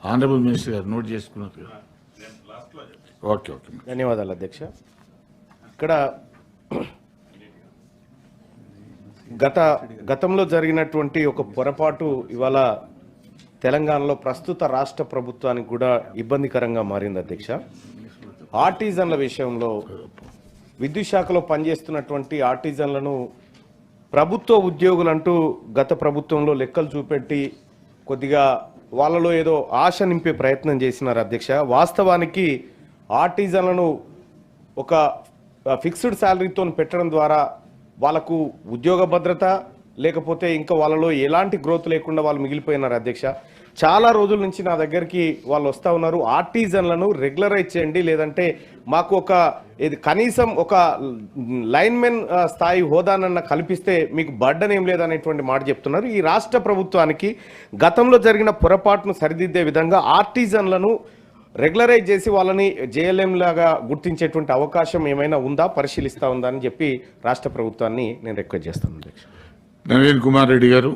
Honourable minister గారు note చేసుకున్నారు. Okay okay. ధన్యవాదాలు అధ్యక్ష. ఇక్కడ గతంలో జరిగినటువంటి ఒక పొరపాటు ఇవాళ తెలంగాణలో ప్రస్తుత రాష్ట్ర ప్రభుత్వానికి కూడా ఇబ్బందికరంగా మారింది అధ్యక్ష. ఆర్టిజన్ల విషయంలో విద్యుత్ శాఖలో పనిచేస్తున్నటువంటి ఆర్టిజన్లను ప్రభుత్వ ఉద్యోగులంటూ గత ప్రభుత్వంలో లెక్కలు చూపెట్టి కొద్దిగా వాళ్ళలో ఏదో ఆశ నింపే ప్రయత్నం చేసినారు అధ్యక్ష. వాస్తవానికి ఆర్టిజన్లను ఒక ఫిక్స్డ్ శాలరీతో పెట్టడం ద్వారా వాళ్ళకు ఉద్యోగ భద్రత లేకపోతే ఇంకా వాళ్ళలో ఎలాంటి గ్రోత్ లేకుండా వాళ్ళు మిగిలిపోయినారు అధ్యక్ష. చాలా రోజుల నుంచి నా దగ్గరికి వాళ్ళు వస్తూ ఉన్నారు, ఆర్టిజన్లను రెగ్యులరైజ్ చేయండి, లేదంటే మాకు కనీసం ఒక లైన్మెన్ స్థాయి హోదానన్న కల్పిస్తే మీకు బర్డన్ ఏం లేదనేటువంటి మాట చెప్తున్నారు. ఈ రాష్ట్ర ప్రభుత్వానికి గతంలో జరిగిన పొరపాటును సరిదిద్దే విధంగా ఆర్టిజన్లను రెగ్యులరైజ్ చేసి వాళ్ళని జేఎల్ఎం లాగా గుర్తించేటువంటి అవకాశం ఏమైనా ఉందా, పరిశీలిస్తూ ఉందా అని చెప్పి రాష్ట్ర ప్రభుత్వాన్ని నేను రిక్వెస్ట్ చేస్తాను అధ్యక్ష. నవీన్ కుమార్ రెడ్డి గారు.